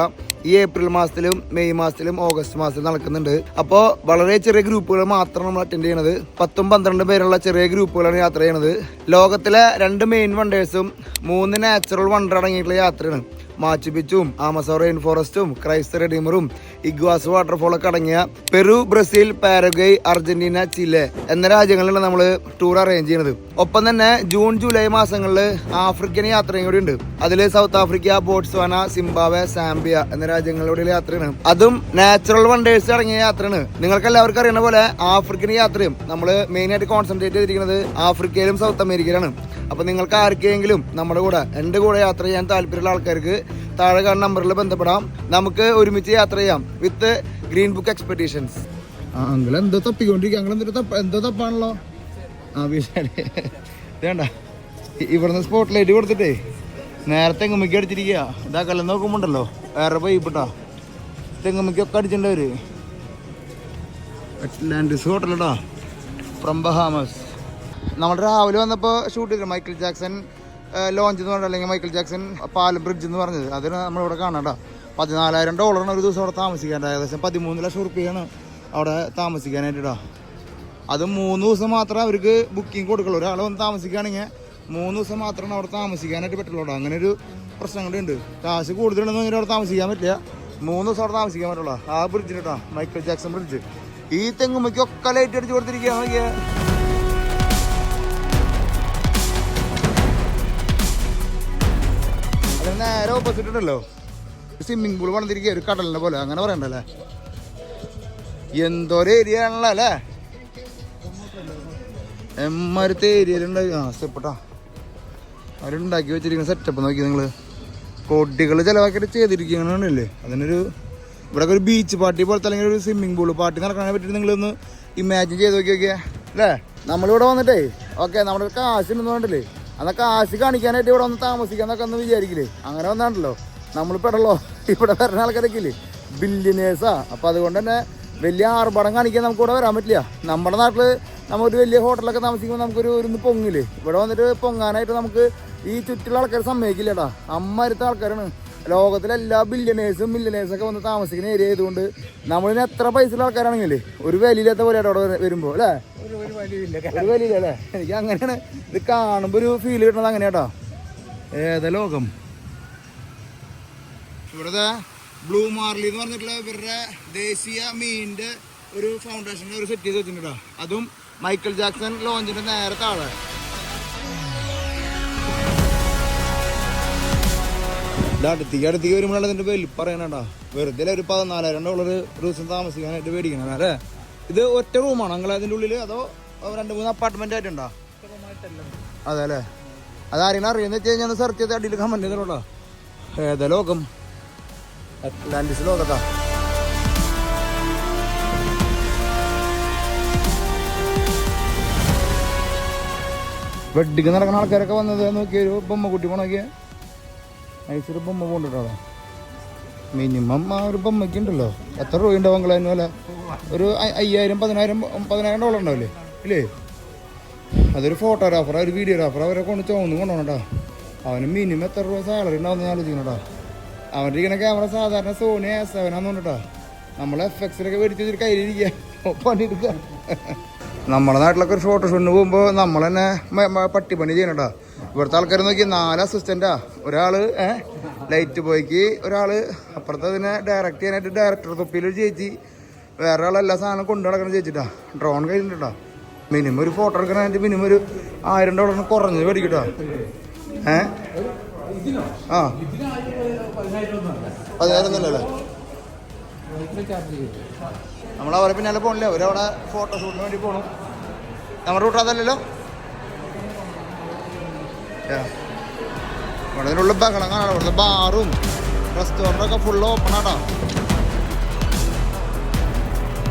ഈ ഏപ്രിൽ മാസത്തിലും മെയ് മാസത്തിലും ഓഗസ്റ്റ് മാസത്തിലും നടക്കുന്നുണ്ട്. അപ്പോൾ വളരെ ചെറിയ ഗ്രൂപ്പുകൾ മാത്രം നമ്മൾ അറ്റൻഡ് ചെയ്യണത്. 10-12 പേരുള്ള ചെറിയ ഗ്രൂപ്പുകളാണ് യാത്ര ചെയ്യണത്. ലോകത്തിലെ 2 മെയിൻ വണ്ടേഴ്സും 3 നാച്ചുറൽ വണ്ടർ അടങ്ങിയിട്ടുള്ള യാത്രയാണ്. മാച്ചു പിച്ചും ആമസോൺ റെയിൻ ഫോറസ്റ്റും ക്രൈസ്റ്റ് റെഡീമറും ഇഗ്വാസ് വാട്ടർഫോളൊക്കെ അടങ്ങിയ പെറു, ബ്രസീൽ, പാരഗ്വേ, അർജന്റീന, ചിലെ എന്ന രാജ്യങ്ങളിലാണ് നമ്മൾ ടൂർ അറേഞ്ച് ചെയ്യുന്നത്. ഒപ്പം തന്നെ ജൂൺ ജൂലൈ മാസങ്ങളിൽ ആഫ്രിക്കൻ യാത്രയും കൂടി ഉണ്ട്. അതിൽ south Africa, Botswana, Zimbabwe, Zambia എന്ന രാജ്യങ്ങളിലൂടെയുള്ള യാത്രയാണ്. അതും നാച്ചുറൽ വണ്ടേഴ്സ് അടങ്ങിയ യാത്രയാണ്. നിങ്ങൾക്ക് എല്ലാവർക്കും അറിയുന്ന പോലെ ആഫ്രിക്കൻ യാത്രയും നമ്മൾ മെയിനായിട്ട് കോൺസെൻട്രേറ്റ് ചെയ്തിരിക്കുന്നത് ആഫ്രിക്കയിലും സൗത്ത് അമേരിക്കയിലാണ്. അപ്പോൾ നിങ്ങൾക്ക് ആർക്കെങ്കിലും നമ്മുടെ കൂടെ എൻ്റെ കൂടെ യാത്ര ചെയ്യാൻ താല്പര്യമുള്ള ആൾക്കാർക്ക് താഴെ കാണുന്ന നമ്പറിൽ ബന്ധപ്പെടാം. നമുക്ക് ഒരുമിച്ച് യാത്ര ചെയ്യാം വിത്ത് ഗ്രീൻ ബുക്ക് എക്സ്പെഡീഷൻസ്. അങ്കിൾ എന്തോ തപ്പിക്കൊണ്ടിരിക്കുക, അങ്കിൾ എന്തോ തപ്പാണല്ലോ. വേണ്ട, ഇവിടുന്ന് സ്പോട്ട് ലൈറ്റ് കൊടുത്തിട്ടേ നേരെ തെങ്ങുമ്മയ്ക്ക് അടിച്ചിരിക്കുക. ഇതാ കല്ല് നോക്കുമ്പോണ്ടല്ലോ വേറെ പൈപ്പിട്ടാ തെങ്ങുമ്മയ്ക്കൊക്കെ അടിച്ചിട്ടുണ്ടവര്. അറ്റ്ലാന്റിസ് ഹോട്ടലടാ ഫ്രം ബഹാമസ്. നമ്മൾ രാവിലെ വന്നപ്പോൾ ഷൂട്ട് ചെയ്തില്ല മൈക്കിൾ ജാക്സൺ ലോഞ്ച് എന്ന് പറഞ്ഞത്, അല്ലെങ്കിൽ മൈക്കിൾ ജാക്സൺ പാലം ബ്രിഡ്ജ് എന്ന് പറഞ്ഞത്. അതിന് നമ്മളിവിടെ കാണാം. $14,000 ഒരു ദിവസം അവിടെ താമസിക്കാൻ. ഏകദേശം 13 ലക്ഷം റുപ്യാണ് അവിടെ താമസിക്കാനായിട്ടാ. അത് 3 ദിവസം മാത്രമേ അവർക്ക് ബുക്കിംഗ് കൊടുക്കുള്ളൂ. ഒരാൾ വന്ന് താമസിക്കുകയാണെങ്കിൽ 3 ദിവസം മാത്രമാണ് അവിടെ താമസിക്കാനായിട്ട് പറ്റുള്ളൂ. അങ്ങനെ ഒരു പ്രശ്നം കൂടി ഉണ്ട്. കാശ് കൂടുതലുണ്ടെന്ന് അവിടെ താമസിക്കാൻ പറ്റില്ല. 3 ദിവസം അവിടെ താമസിക്കാൻ പറ്റുള്ളൂ. ആ ബ്രിഡ്ജിന് കേട്ടോ, മൈക്കിൾ ജാക്സൺ ബ്രിഡ്ജ്. ഈ തെങ്ങുമ്മയ്ക്കൊക്കെ ലൈറ്റ് അടിച്ച് കൊടുത്തിരിക്കുകയാണ്. അതിന് നേരെ ഓപ്പോസിറ്റ് ഉണ്ടല്ലോ സ്വിമ്മിംഗ് പൂൾ പണിതിരിക്കുക, ഒരു കടലിനെ പോലെ, അങ്ങനെ പറയണ്ടല്ലേ. എന്തോരം ഏരിയ ആണല്ലോ അല്ലേ. എമ്മരത്തെ ഏരിയയിലുണ്ട്. സ്റ്റെപ്പെട്ടാ അവരുണ്ടാക്കി വെച്ചിരിക്കുന്ന സെറ്റപ്പ് നോക്കി നിങ്ങൾ. കോടികൾ ചിലവാക്കിയിട്ട് ചെയ്തിരിക്കുകയാണല്ലേ. അതിനൊരു ഇവിടെ ഒരു ബീച്ച് പാർട്ടി പോലത്തെ അല്ലെങ്കിൽ ഒരു സ്വിമ്മിംഗ് പൂൾ പാർട്ടി നടക്കാനെ പറ്റിയിട്ട് നിങ്ങളൊന്ന് ഇമാജിൻ ചെയ്ത് നോക്കിയൊക്കെ അല്ലേ. നമ്മളിവിടെ വന്നിട്ടേ ഓക്കെ നമ്മുടെ കാശ് ഉണ്ടെന്ന് പറഞ്ഞില്ലേ, എന്നാൽ കാശ് കാണിക്കാനായിട്ട് ഇവിടെ വന്ന് താമസിക്കാന്നൊക്കെ ഒന്ന് വിചാരിക്കില്ലേ. അങ്ങനെ വന്നാണല്ലോ നമ്മളിപ്പെടല്ലോ ഇവിടെ വരുന്ന ആൾക്കാരൊക്കെ ഇല്ലേ ബില്യനേഴ്സാ. അപ്പം അതുകൊണ്ട് തന്നെ വലിയ ആർഭാടം കാണിക്കാൻ നമുക്ക് ഇവിടെ വരാൻ പറ്റില്ല. നമ്മുടെ നാട്ടിൽ നമ്മൊരു വലിയ ഹോട്ടലൊക്കെ താമസിക്കുമ്പോൾ നമുക്കൊരു ഒന്ന് പൊങ്ങില്ലേ. ഇവിടെ വന്നിട്ട് പൊങ്ങാനായിട്ട് നമുക്ക് ഈ ചുറ്റുള്ള ആൾക്കാർ സമ്മതിക്കില്ലടാ. അമ്മരുത്ത ആൾക്കാരാണ്. ലോകത്തിലെ എല്ലാ ബില്യനേഴ്സും മില്യനേഴ്സൊക്കെ വന്ന് താമസിക്കുന്ന ഏരിയ ആയതുകൊണ്ട് നമ്മളിന് എത്ര പൈസയുള്ള ആൾക്കാരാണെങ്കിലേ ഒരു വിലയില്ലാത്ത പോലെ അവിടെ വരുമ്പോൾ അല്ലേ, ഒരു വിലയില്ല അല്ലേ. എനിക്ക് അങ്ങനെയാണ് ഇത് കാണുമ്പോൾ ഒരു ഫീൽ കിട്ടുന്നത്. അങ്ങനെയാട്ടോ ഏതാ ലോകം. ഇവിടുത്തെ ബ്ലൂ മാർലി എന്ന് പറഞ്ഞിട്ടുള്ള ഇവരുടെ ദേശീയ മീനിൻ്റെ ഒരു ഫൗണ്ടേഷൻ്റെ ഒരു സെറ്റ് ചെയ്ത് വെച്ചിട്ടുണ്ടോ. അതും മൈക്കിൾ ജാക്സൺ ലോഞ്ചിൻ്റെ നേരെ താഴെ. അടുത്തേക്ക് വരുമ്പോഴാണ് ഇതിൻ്റെ വലിപ്പം പറയണേട്ടാ. വെറുതെ ഒരു $14,000 ഒരു ദിവസം താമസിക്കാനായിട്ട് മേടിക്കണം അല്ലേ. ഇത് ഒറ്റ റൂമാണോ നിങ്ങൾ അതിൻ്റെ ഉള്ളിൽ, അതോ 2-3 അപ്പാർട്ട്മെൻ്റ് ആയിട്ടുണ്ടോ? അതെ അല്ലേ. അതാരെങ്കിലും അറിയുന്ന വെച്ച് കഴിഞ്ഞാൽ സെർച്ച് ചെയ്ത് അടിയിൽ കമൻറ്റ് ചെയ്തോട്ടോ. ഏതാ ലോകം, അറ്റ്ലാന്റിസ് ലോകത്താ. വെഡിങ് നടക്കുന്ന ആൾക്കാരൊക്കെ വന്നത് നോക്കിയൊരു ബൊമ്മക്കുട്ടി പോണോക്കിയ നൈസൊരു ബൊമ്മ പോകണ്ടോ. മിനിമം ആ ഒരു ബൊമ്മയ്ക്ക് ഉണ്ടല്ലോ എത്ര രൂപ ഉണ്ടാവും നിങ്ങൾ അതിന് പോലെ? ഒരു $5,000-10,000 ഉണ്ടാവില്ലേ ഇല്ലേ. അതൊരു ഫോട്ടോഗ്രാഫർ, ഒരു വീഡിയോഗ്രാഫർ, അവരെ കൊണ്ടുപോകണം കേട്ടോ. അവന് മിനിമം എത്ര രൂപ സാലറി ഉണ്ടാവും ഞാൻ ആലോചിക്കണം കേട്ടോ. അവൻ്റെ ഇരിക്കുന്ന ക്യാമറ സാധാരണ സോണി S7 കേട്ടോ. നമ്മൾ FX-ലൊക്കെ മേടിച്ച് വെച്ചിട്ട് കയ്യിലിരിക്കുക പണിയെടുക്കുക. നമ്മുടെ നാട്ടിലൊക്കെ ഒരു ഫോട്ടോഷൂട്ടിന് പോകുമ്പോൾ നമ്മൾ തന്നെ പട്ടിപ്പണി ചെയ്യണം കേട്ടോ. ഇവിടുത്തെ ആൾക്കാർ നോക്കി 4 അസിസ്റ്റൻ്റാ. ഒരാൾ ലൈറ്റ് ബോയ്ക്ക്, ഒരാൾ അപ്പുറത്ത് അതിനെ ഡയറക്റ്റ് ചെയ്യാനായിട്ട് ഡയറക്ടർ തൊപ്പിയിലൊരു ചേച്ചി, വേറെ ആൾ എല്ലാ സാധനം കൊണ്ടു നടക്കണം ചേച്ചിട്ടാ. ഡ്രോൺ കഴിഞ്ഞിട്ടാ. മിനിമം ഒരു ഫോട്ടോ എടുക്കണായിട്ട് മിനിമം ഒരു $1,000 കുറഞ്ഞത് മേടിക്കട്ടോ. ആ 10,000 നമ്മളവരെ പിന്നാലെ പോകണില്ലേ. അവരവിടെ ഫോട്ടോഷൂട്ടിന് വേണ്ടി പോകണം. നമ്മുടെ റൂട്ട് അതല്ലല്ലോ. ഇവിടെ ഇതിനുള്ള ബഹളം കാണാം. ഇവിടുത്തെ ബാറും റെസ്റ്റോറൻറ്റൊക്കെ ഫുള്ള് ഓപ്പൺ ആട്ടോ.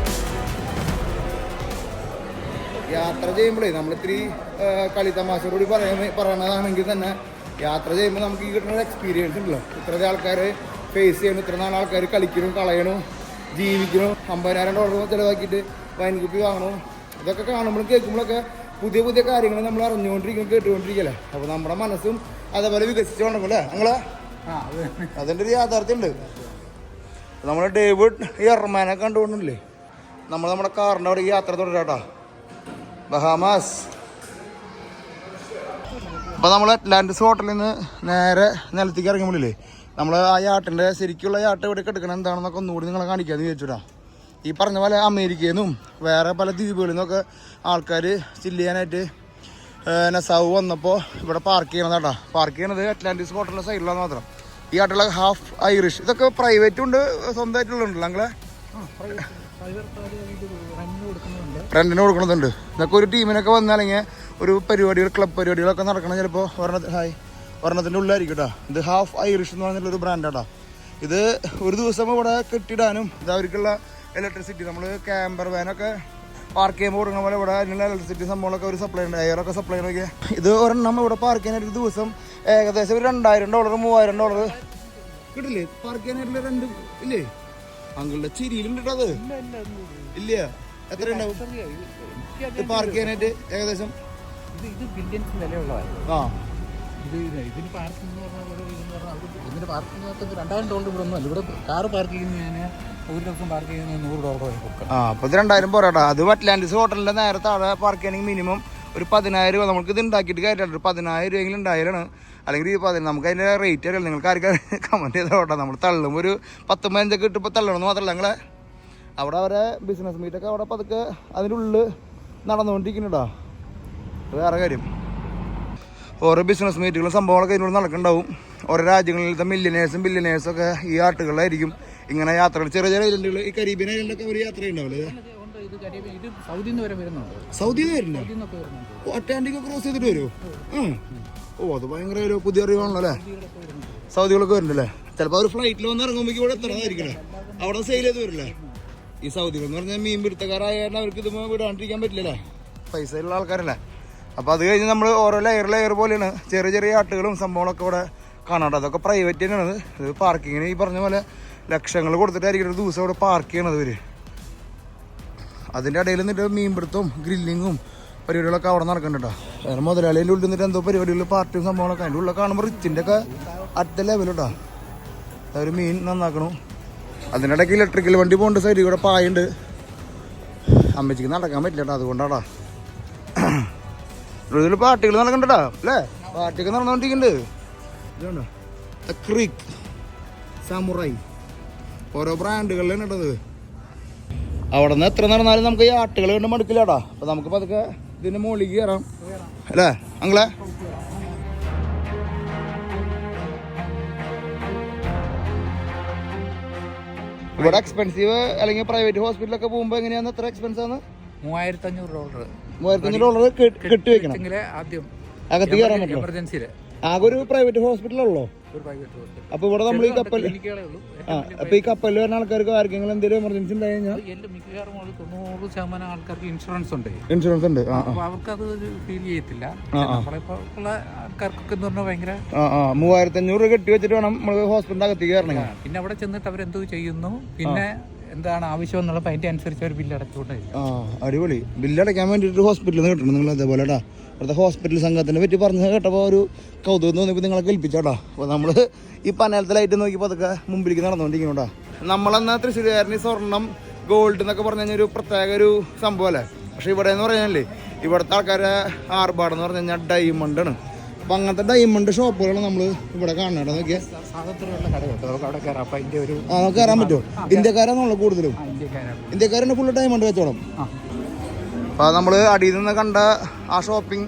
യാത്ര ചെയ്യുമ്പോഴേ നമ്മളിത്തിരി കളി തമാശയോടുകൂടി പറയണതാണെങ്കിൽ തന്നെ യാത്ര ചെയ്യുമ്പോൾ നമുക്ക് ഈ കിട്ടുന്ന ഒരു എക്സ്പീരിയൻസ് ഉണ്ടല്ലോ. ഇത്രയും ആൾക്കാർ ഫേസ് ചെയ്യണം, ഇത്ര നാൾ ആൾക്കാർ കളിക്കണം, കളയണം, ജീവിക്കണം, $50,000 ചിലവാക്കിയിട്ട് വൈൻ കുപ്പി വാങ്ങണം. ഇതൊക്കെ കാണുമ്പോഴും കേൾക്കുമ്പോഴൊക്കെ പുതിയ പുതിയ കാര്യങ്ങൾ നമ്മൾ അറിഞ്ഞുകൊണ്ടിരിക്കണം, കേട്ടുകൊണ്ടിരിക്കല്ലേ. അപ്പോൾ നമ്മുടെ മനസ്സും അതേപോലെ വികസിച്ച് തുടങ്ങുമല്ലേ ഞങ്ങളെ. അതിൻ്റെ ഒരു യാഥാർത്ഥ്യമുണ്ട്. നമ്മൾ ഡേവിഡ് എർമാനെ കണ്ടുകൊണ്ടില്ലേ നമ്മുടെ കാറിൻ്റെ അവിടെ യാത്ര തുടരാട്ടോ. ബഹാമാസ്. അപ്പോൾ നമ്മൾ അറ്റ്ലാന്റിസ് ഹോട്ടലിൽ നിന്ന് നേരെ നിലത്തേക്ക് ഇറങ്ങുമ്പോഴില്ലേ നമ്മൾ ആ യാട്ടിൻ്റെ ശരിക്കുള്ള യാട്ട് ഇവിടെ എടുക്കണം എന്താണെന്നൊക്കെ ഒന്നുകൂടി നിങ്ങളെ കാണിക്കാമെന്ന് വിചാരിച്ചുടാ. ഈ പറഞ്ഞ പോലെ അമേരിക്കയിൽ നിന്നും വേറെ പല ദ്വീപുകളിൽ നിന്നൊക്കെ ആൾക്കാർ ചില്ല് ചെയ്യാനായിട്ട് നസാവ് വന്നപ്പോൾ ഇവിടെ പാർക്ക് ചെയ്യണതാട്ടാ. പാർക്ക് ചെയ്യണത് അറ്റ്ലാന്റിസ് ഹോട്ടലിൻ്റെ സൈഡിലാണ് മാത്രം. ഈ ആട്ടുള്ള ഹാഫ് ഐറിഷ് ഇതൊക്കെ പ്രൈവറ്റും ഉണ്ട് സ്വന്തമായിട്ടുള്ളതുണ്ടല്ലോ ഞങ്ങളെ റെന്റിന് കൊടുക്കണതുണ്ട്. ഇതൊക്കെ ഒരു ടീമിനൊക്കെ വന്നാലെങ്കിൽ ഒരു പരിപാടികൾ ക്ലബ് പരിപാടികളൊക്കെ നടക്കണം ചിലപ്പോൾ ഒരെണ്ണത്തിൻ്റെ ഉള്ളിലായിരിക്കും കേട്ടോ. ഇത് ഹാഫ് ഐറിഷ് എന്ന് പറഞ്ഞിട്ടുള്ളൊരു ബ്രാൻഡാട്ടാ. ഇത് ഒരു ദിവസം ഇവിടെ കെട്ടിടാനും ഇത് അവർക്കുള്ള ഇലക്ട്രിസിറ്റി നമ്മൾ ക്യാമ്പർ വാനൊക്കെ പാർക്ക് ചെയ്യുമ്പോൾ കൊടുക്കുന്ന പോലെ ഇവിടെ അതിനുള്ള ഇലക്ട്രിസിറ്റി സംഭവങ്ങളൊക്കെ ഒരു സപ്ലൈ ഉണ്ട്. എയറൊക്കെ സപ്ലൈ ചെയ്യണമൊക്കെ ഇത് ഒരെണ്ണം ഇവിടെ പാർക്ക് ചെയ്യാനായിട്ട് ദിവസം ഏകദേശം ഒരു $2000 $3000 കിട്ടില്ലേ പാർക്ക് ചെയ്യാനായിട്ടുള്ള രണ്ട് ഇല്ലേ? അങ്കിളുടെ ചിരിയിലുണ്ട് കേട്ടോ. അത് ഇല്ല എത്ര ഉണ്ടാവും പാർക്ക് ചെയ്യാനായിട്ട് ഏകദേശം? ഇത് ബില്യൻസ് വിലയുള്ളതാണ്. ആ ഇതിന് പാർക്കിംഗ് എന്ന് പറഞ്ഞാൽ ഇതിൻ്റെ പാർക്കിങ്ങിനകത്ത് $2000 ഇവിടെ ഒന്നുമല്ല. ഇവിടെ കാറ് പാർക്ക് ചെയ്യുന്നതിന് ഒരു ദിവസം പാർക്ക് ചെയ്യുന്നതിന് $100 കൊടുക്കണം. അപ്പോൾ ഇത് 2000 പോരാട്ടോ. അത് അറ്റ്ലാന്റിസ് ഹോട്ടലിൻ്റെ നേരെ താഴെ പാർക്ക് ചെയ്യണമെങ്കിൽ മിനിമം ഒരു 10000 രൂപ. നമുക്ക് ഇത് ഉണ്ടാക്കിയിട്ട് കാര്യമായിട്ട് 10000 രൂപയെങ്കിലും ഉണ്ടായാലാണ്. അല്ലെങ്കിൽ നമുക്ക് അതിൻ്റെ റേറ്റ് അറിയില്ല. നിങ്ങൾക്ക് ആർക്കും കമൻറ്റ് ചെയ്തോട്ടോ. നമ്മൾ തള്ളുമ്പോൾ ഒരു 10-15 കിട്ടുമ്പോൾ തള്ളണമെന്ന് മാത്രമല്ല ഞങ്ങളെ അവിടെ അവരെ ബിസിനസ് മീറ്റൊക്കെ അവിടെ പതുക്കെ അതിൻ്റെ ഉള്ളിൽ നടന്നുകൊണ്ടിരിക്കുന്നുണ്ടോ. വേറെ കാര്യം ഓരോ ബിസിനസ് മീറ്റുകളും സംഭവങ്ങളൊക്കെ ഇതിനുള്ളിൽ നടക്കുന്നുണ്ടാവും. ഓരോ രാജ്യങ്ങളിലത്തെ ബില്യനേഴ്സും ഒക്കെ ഈ ആട്ടുകളിലായിരിക്കും ഇങ്ങനെ യാത്രകൾ. ചെറിയ ചെറിയ ഐലൻഡുകൾ ഈ കരീബിയൻ ഐലൻഡൊക്കെ ഒരു യാത്ര ഉണ്ടാവില്ലേ? സൗദിയിൽ നിന്ന് വരുന്നുണ്ടോ? അറ്റ്ലാന്റിക് ക്രോസ് ചെയ്തിട്ട് വരുമോ? അത് ഭയങ്കര ഒരു പുതിയ അറിവാണല്ലോ അല്ലേ? സൗദികളൊക്കെ വരുന്നുണ്ടല്ലേ? ചിലപ്പോൾ ഒരു ഫ്ലൈറ്റിൽ വന്ന് ഇറങ്ങുമ്പോൾ ഇവിടെ എത്തണമായിരിക്കണേ. അവിടെ സെയിൽ ചെയ്ത് വരില്ലേ ഈ സൗദികൾ എന്ന് പറഞ്ഞാൽ? മീൻ പിടുത്തക്കാരായാലും അവർക്ക് ഇത് വിടാണ്ടിരിക്കാൻ പറ്റില്ലല്ലേ, പൈസയുള്ള ആൾക്കാരല്ലേ. അപ്പോൾ അത് കഴിഞ്ഞ് നമ്മൾ ഓരോ ലെയർ പോലെയാണ് ചെറിയ ചെറിയ ആട്ടുകളും സംഭവങ്ങളൊക്കെ ഇവിടെ കാണാട്ടോ. അതൊക്കെ പ്രൈവറ്റ് തന്നെയാണ്. ഇത് പാർക്കിങ്ങിന് ഈ പറഞ്ഞ പോലെ ലക്ഷങ്ങൾ കൊടുത്തിട്ടായിരിക്കും ഒരു ദിവസം ഇവിടെ പാർക്ക് ചെയ്യണത് ഇവർ. അതിൻ്റെ ഇടയിൽ നിന്നിട്ട് മീൻപിടുത്തവും ഗ്രില്ലിങ്ങും പരിപാടികളൊക്കെ അവിടെ നടക്കുന്നുണ്ടോ. അതിന് മുതലാളിൻ്റെ ഉള്ളിൽ നിന്നിട്ട് എന്തോ പരിപാടികൾ പാർട്ടിയും സംഭവങ്ങളൊക്കെ അതിൻ്റെ ഉള്ളിൽ കാണുമ്പോൾ റിച്ചിൻ്റെ ഒക്കെ അടുത്ത ലെവലുണ്ടോ. അവർ മീൻ നന്നാക്കണു. അതിനിടയ്ക്ക് ഇലക്ട്രിക്കൽ വണ്ടി പോകുന്നുണ്ട്. സൈഡിൽ കൂടെ പായുണ്ട്. അമ്മച്ചിക്ക് നടക്കാൻ പറ്റില്ല കേട്ടോ. അതുകൊണ്ടാടാ ഇതിൽ പാർട്ടികൾ നടക്കണ്ടോ അല്ലേ? പാർട്ടിയൊക്കെ നടന്നുകൊണ്ടിരിക്കുന്നുണ്ട്. ഇതുണ്ടോ ക്രീക്ക് സാമുറായി ഓരോ ബ്രാൻഡുകളിലാണ് ഇട്ടത്. അവിടെ നിന്ന് എത്ര നടന്നാലും നമുക്ക് ഈ ആട്ടുകൾ കണ്ട് മടുക്കില്ലാടാ. അപ്പോൾ നമുക്ക് പതുക്കെ ഇതിൻ്റെ മുകളിലേക്ക് കയറാം അല്ലേ അങ്ങളെ? ഇവിടെ എക്സ്പെൻസീവ് അല്ലെങ്കിൽ പ്രൈവറ്റ് ഹോസ്പിറ്റലൊക്കെ പോകുമ്പോൾ എങ്ങനെയാണ്? എത്ര എക്സ്പെൻസ് ആണ്? $3500 കെട്ടി വെക്കണം. ആദ്യം അകത്ത് കയറാൻ പറ്റില്ല. എമർജൻസിയില് ആകെ ഒരു പ്രൈവറ്റ് ഹോസ്പിറ്റലുള്ളൂ. അപ്പൊ ഇവിടെ നമ്മൾ ഈ കപ്പൽ അപ്പൊ ഈ കപ്പലിൽ വരുന്ന ആൾക്കാർക്ക് ആർക്കെങ്കിലും എന്തെങ്കിലും എമർജൻസി ഉണ്ടായി കഴിഞ്ഞാൽ മിക്കവാറും 90% ആൾക്കാർക്ക് ഇൻഷുറൻസ് ഉണ്ട്. ഇൻഷുറൻസ് ഉണ്ട്. അപ്പൊ അവർക്ക് അത് ഫീൽ ചെയ്യത്തില്ല. നമ്മളിപ്പോ ആൾക്കാർക്കൊക്കെ എന്ന് പറഞ്ഞാൽ ഭയങ്കര $3500 കെട്ടി വെച്ചിട്ട് വേണം നമ്മൾ ഹോസ്പിറ്റലിന്റെ അകത്തേക്ക് കയറണം. പിന്നെ അവിടെ ചെന്നിട്ട് അവരെന്തോ ചെയ്യുന്നു, പിന്നെ എന്താണ് ആവശ്യം എന്നുള്ളത് അതിന്റെ അനുസരിച്ച് ഒരു ബില്ല് അടച്ചുകൊണ്ടായിരിക്കും. അടിപൊളി. ബില്ല് അടയ്ക്കാൻ വേണ്ടിയിട്ട് ഹോസ്പിറ്റലിൽ നിന്ന് കിട്ടണം നിങ്ങൾ. അതേപോലെ കേട്ടോ ഇവിടുത്തെ ഹോസ്പിറ്റൽ സംഘത്തിനെ പറ്റി പറഞ്ഞ് കേട്ടപ്പോൾ ഒരു കൗതുകം തോന്നിയപ്പോൾ നിങ്ങളെ കേൾപ്പിച്ചോട്ടോ. അപ്പോൾ നമ്മൾ ഈ പനലത്തിലായിട്ട് നോക്കിയപ്പോൾ അതൊക്കെ മുമ്പിലേക്ക് നടന്നുകൊണ്ടിരിക്കണോട്ടോ. നമ്മളെന്നാ തൃശ്ശൂരുകാരന് സ്വർണ്ണം ഗോൾഡ് എന്നൊക്കെ പറഞ്ഞു കഴിഞ്ഞാൽ ഒരു പ്രത്യേക ഒരു സംഭവമല്ലേ. പക്ഷേ ഇവിടെ എന്ന് പറഞ്ഞാലേ ഇവിടുത്തെ ആൾക്കാരെ ആർഭാടെന്ന് പറഞ്ഞു കഴിഞ്ഞാൽ ഡയമണ്ടാണ്. അപ്പം അങ്ങനത്തെ ഡയമണ്ട് ഷോപ്പുകളാണ് നമ്മൾ ഇവിടെ കാണണം. നോക്കിയാൽ കയറാൻ പറ്റുമോ? ഇന്ത്യക്കാരാണല്ലോ കൂടുതലും. ഇന്ത്യക്കാരാണ് ഫുള്ള് ഡയമണ്ട് വെച്ചോളം. അപ്പോൾ നമ്മൾ അടിയിൽ നിന്ന് കണ്ട ആ ഷോപ്പിംഗ്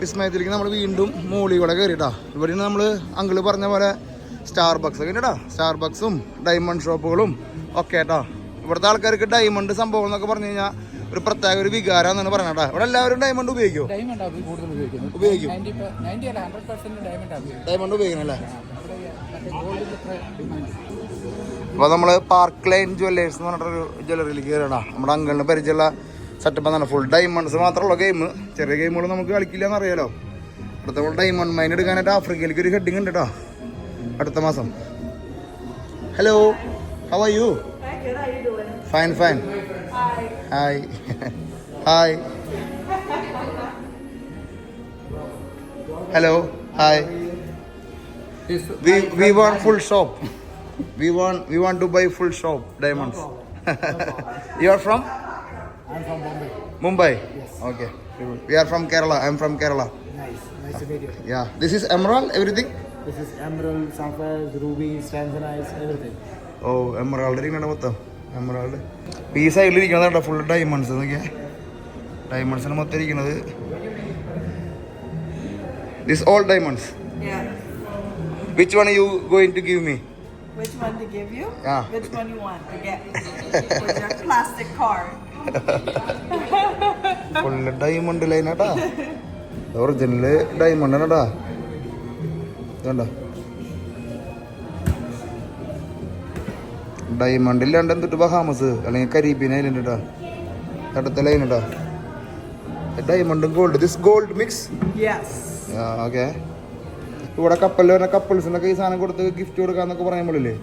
വിസ്മയത്തിലേക്ക് നമ്മൾ വീണ്ടും മോളിൽ കൂടെ കയറിയിട്ടാ. ഇവിടെ നമ്മൾ അങ്കിള് പറഞ്ഞ പോലെ സ്റ്റാർബക്സ് ഒക്കെ ഉണ്ട്. സ്റ്റാർബക്സും ഡയമണ്ട് ഷോപ്പുകളും ഒക്കെ കേട്ടോ. ഇവിടുത്തെ ആൾക്കാർക്ക് ഡയമണ്ട് സംഭവം എന്നൊക്കെ പറഞ്ഞു കഴിഞ്ഞാൽ ഒരു പ്രത്യേക ഒരു വികാരമെന്നാണ് പറഞ്ഞാ. ഇവിടെ എല്ലാവരും ഡയമണ്ട് ഉപയോഗിക്കും. ഡയമണ്ട് ഉപയോഗിക്കണല്ലേ. അപ്പോൾ നമ്മൾ പാർക്ക് ലൈൻ ജ്വല്ലേഴ്സ് എന്ന് പറഞ്ഞിട്ടൊരു ജ്വല്ലറിയിലേക്ക് കയറിയടാ. നമ്മുടെ അങ്കിളിന് പരിചയമുള്ള സെറ്റപ്പ് എന്നാണ്. ഫുൾ ഡയമണ്ട്സ് മാത്രമുള്ള ഗെയിം. ചെറിയ ഗെയിമുകൾ നമുക്ക് കളിക്കില്ല എന്നറിയാലോ. അടുത്ത നമ്മൾ ഡയമണ്ട് മൈൻ എടുക്കാനായിട്ട് ആഫ്രിക്കയിലേക്ക് ഒരു ഹെഡിങ് ഉണ്ട് കേട്ടോ അടുത്ത മാസം. Hello, how are U? Fine fine. Hi hi. Hello hi. We want full shop. We want to buy full shop diamonds. You are from? I'm from Bombay. Mumbai? Yes. Okay. We are from Kerala. I'm from Kerala. Nice to meet you. Yeah. This is emerald, everything? This is emerald, sapphires, rubies, tanzanite, everything. Oh emerald ഇരിക്കണ മൊത്തം എമറാൾഡ്. ഈ സൈഡിൽ ഇരിക്കണത് കേട്ടോ ഫുൾ ഡയമണ്ട്സ് എന്നൊക്കെ. ഡയമണ്ട്സിന് മൊത്തം ഇരിക്കണത്. This all diamonds. Yeah. Which one you going to give me? Which one to give you? Yeah. Which one you want to get? With your plastic card. Full diamond ലൈനാട്ടാ. ഒറിജിനല് ഡയമണ്ട് ആണട്ടാ. ഇതുണ്ടോ ഡയമണ്ട് ഇല്ലാണ്ട് എന്തിട്ട് ബഹാമസ് അല്ലെങ്കിൽ കരീബിയൻ ഐലൻഡ് കേട്ടോ. അടുത്ത ലൈൻ കേട്ടോ ഡയമണ്ടും gold. This gold mix. Yes. Okay. ഇവിടെ കപ്പലിൽ വരുന്ന കപ്പിൾസിനൊക്കെ ഈ സാധനം കൊടുത്ത് ഗിഫ്റ്റ് കൊടുക്കാന്നൊക്കെ പറയുമ്പോഴല്ലേ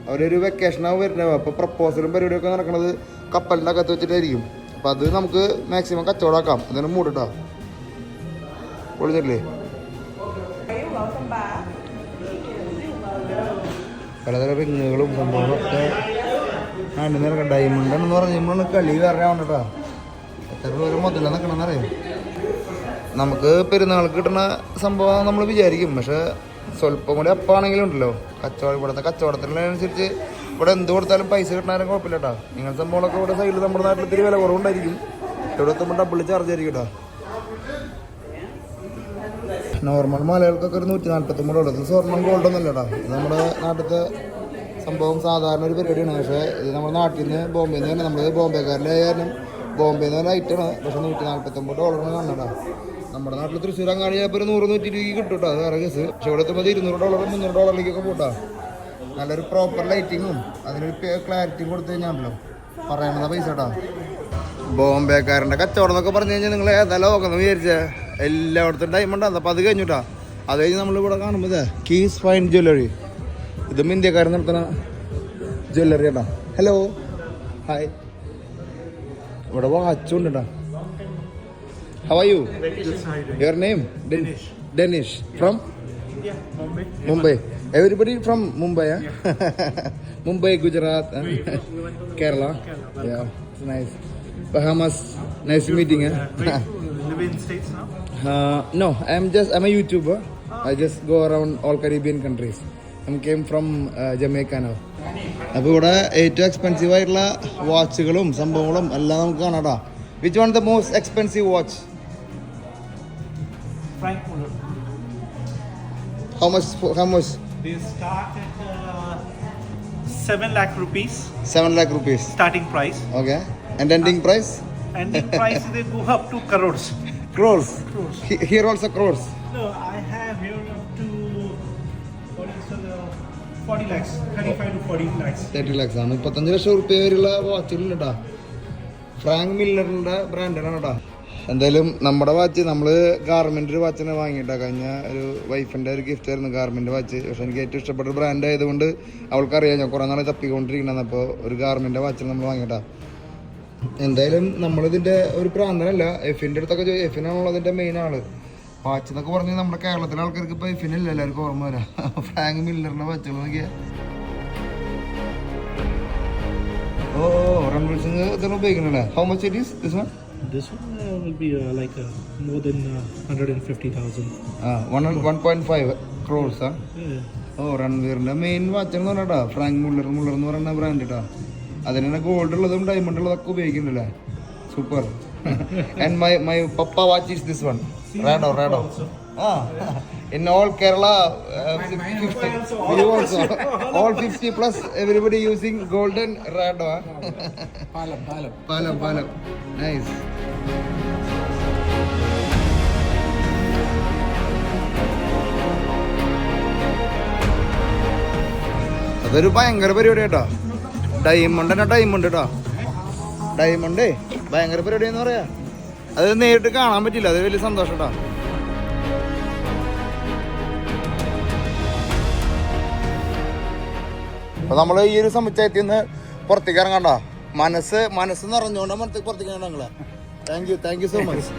അവരൊരു വെക്കേഷനാണ് വരുന്നത്. അപ്പോൾ പ്രപ്പോസലും പരിപാടിയൊക്കെ നടക്കുന്നത് കപ്പലിൻ്റെ അകത്ത് വെച്ചിട്ടായിരിക്കും. അപ്പോൾ അത് നമുക്ക് മാക്സിമം കച്ചവടമാക്കാം. അതിന് മൂടിട്ടോ പൊളിഞ്ഞില്ലേ. Welcome back. പലതരം റിങ്ങുകളും സംഭവങ്ങളൊക്കെ ആണ്ട് നിറക്കാം. ഡയമണ്ട് എന്ന് പറഞ്ഞാൽ നമ്മൾ കളി വേറെ ആവണ്ടോ. എത്ര രൂപ മുതല നിൽക്കണമെന്നറിയാം. നമുക്ക് പെരുന്നാൾക്ക് കിട്ടുന്ന സംഭവം നമ്മൾ വിചാരിക്കും. പക്ഷെ സ്വല്പം കൂടി അപ്പാണെങ്കിലും ഉണ്ടല്ലോ കച്ചവടം. ഇവിടുത്തെ കച്ചവടത്തിനനുസരിച്ച് ഇവിടെ എന്ത് കൊടുത്താലും പൈസ കിട്ടണാലും കുഴപ്പമില്ല കേട്ടോ. ഇങ്ങനത്തെ സംഭവങ്ങളൊക്കെ ഇവിടെ സൈഡിൽ നമ്മുടെ നാട്ടിൽ ഇത്തിരി വില കുറവുണ്ടായിരിക്കും. ഇവിടെ എത്തുമ്പോൾ ഡബിൾ ചാർജ് ആയിരിക്കും കേട്ടോ. നോർമൽ മലകൾക്കൊക്കെ ഒരു $149. സ്വർണ്ണം ഗോൾഡൊന്നുമല്ല കേട്ടോ. ഇത് നമ്മുടെ നാട്ടിലത്തെ സംഭവം സാധാരണ ഒരു പരിപാടിയാണ്. പക്ഷേ ഇത് നമ്മുടെ നാട്ടിൽ നിന്ന് ബോംബെയിൽ നിന്ന് തന്നെ നമ്മൾ ബോംബെക്കാരുടെ കാരണം ബോംബെയിൽ നിന്ന് ഐറ്റാണ്. പക്ഷേ $149 കാണണം. നമ്മുടെ നാട്ടിൽ തൃശ്ശൂർ അങ്ങാടി ഇപ്പോൾ ഒരു 100-120 കിട്ടും കേട്ടോ. അത് വേറെ കേസ്. പക്ഷെ ഇവിടെ എത്തുമ്പോൾ $200 $300 പോട്ടാ. നല്ലൊരു പ്രോപ്പർ ലൈറ്റിങ്ങും അതിനൊരു ക്ലാരിറ്റിയും കൊടുത്തു കഴിഞ്ഞാണല്ലോ പറയണത് പൈസ കേട്ടോ. ബോംബെക്കാരൻ്റെ കച്ചവടം എന്നൊക്കെ പറഞ്ഞു കഴിഞ്ഞാൽ നിങ്ങൾ ഏതാ ലോകം വിചാരിച്ചേ എല്ലായിടത്തും ഡയമണ്ടാണ്. അപ്പോൾ അത് കഴിഞ്ഞിട്ടാ. അത് കഴിഞ്ഞ് നമ്മളിവിടെ കാണുമ്പോൾ കീസ് ഫൈൻ ജ്വല്ലറി. ഇതും ഇന്ത്യക്കാരൻ നടത്തുന്ന ജ്വല്ലറി കേട്ടോ. Hello hi. ഇവിടെ വാച്ചുണ്ട് കേട്ടോ. How are you? Your name? Denish. From Mumbai. Everybody from Mumbai? Mumbai, Gujarat, Kerala. Nice. Bahamas, nice meeting. Live in States now? No, I'm a YouTuber. I just go around all Caribbean countries. I came from Jamaica now. അപ്പോൾ ഇവിടെ ഏറ്റവും എക്സ്പെൻസീവ് ആയിട്ടുള്ള വാച്ചുകളും സംഭവങ്ങളും എല്ലാം നമുക്ക് കാണാം. Which one the most expensive watch? Frank Muller. How much? They start at 7 lakh rupees. 7 lakh rupees. Starting price. Okay. And ending price? Ending price they go up to crores. Crores. Crores. Here also crores. No, I have here up to 40 lakhs. 35 to 40 lakhs. 30 lakhs ആണ്. 35 ലക്ഷം റുപ്യ വരെയുള്ള വാച്ചുകൾ കേട്ടോ. ഫ്രാങ്ക് മില്ലറിൻ്റെ ബ്രാൻഡാണ് കേട്ടോ. എന്തായാലും നമ്മുടെ വാച്ച് നമ്മൾ ഗാർമെൻറ്റ് വാച്ചിനെ വാങ്ങിയിട്ടാ. കഴിഞ്ഞ ഒരു വൈഫിൻ്റെ ഒരു ഗിഫ്റ്റ് ആയിരുന്നു ഗാർമെൻറ്റ് വാച്ച്. പക്ഷെ എനിക്ക് ഏറ്റവും ഇഷ്ടപ്പെട്ട ബ്രാൻഡ് ആയതുകൊണ്ട് അവൾക്കറിയാം ഞാൻ കുറേ നാളെ തപ്പിക്കൊണ്ടിരിക്കണമെന്ന്. അപ്പോൾ ഒരു ഗാർമെൻറ്റ് വാച്ചിൽ നമ്മൾ വാങ്ങിയിട്ടാ. എന്തായാലും നമ്മളിതിൻ്റെ ഒരു പ്രാന്തനല്ല. എഫിൻ്റെ അടുത്തൊക്കെ എഫിനാണല്ലോ അതിൻ്റെ മെയിൻ ആള്. വാച്ച് എന്നൊക്കെ പറഞ്ഞാൽ നമ്മുടെ കേരളത്തിലെ ആൾക്കാർക്ക് ഇപ്പോൾ എഫിനല്ല എല്ലാവർക്കും ഓർമ്മ വരാം. ഫ്രാങ്ക് മില്ലറിൻ്റെ വാച്ചുകൾ നോക്കിയാൽ റൺവീർ സിംഗ് ഇതെല്ലാം ഉപയോഗിക്കണല്ലേ. How much it is this one? This one will be like more than 150,000. 1.5 crores. Yeah. റൺവീറിൻ്റെ main watch എന്ന് പറഞ്ഞാ ഫ്രാങ്ക് മുള്ളർ എന്ന് പറയുന്ന ബ്രാൻഡ് കേട്ടോ. അതിന് തന്നെ ഗോൾഡ് ഉള്ളതും ഡയമണ്ട് ഉള്ളതൊക്കെ ഉപയോഗിക്കുന്നുണ്ടല്ലേ. Super. And my papa watch is this one. Rado. In all Kerala, 50, all 50 plus everybody using golden Rado. Palam. Nice. അതൊരു ഭയങ്കര പരിപാടി കേട്ടോ. ഡയമണ്ട് കേട്ടോ. ഡയമണ്ട് ഭയങ്കര പരിപാടി എന്ന് പറയാ. അത് നേരിട്ട് കാണാൻ പറ്റില്ല. അത് വലിയ സന്തോഷം കേട്ടോ. അപ്പോൾ നമ്മൾ ഈ ഒരു സമുച്ചയത്തിൽ നിന്ന് പുറത്തേക്ക് ഇറങ്ങണ്ട. മനസ്സ് നിറഞ്ഞുകൊണ്ട് പുറത്തേക്ക് ഇറങ്ങാം. Thank you so much.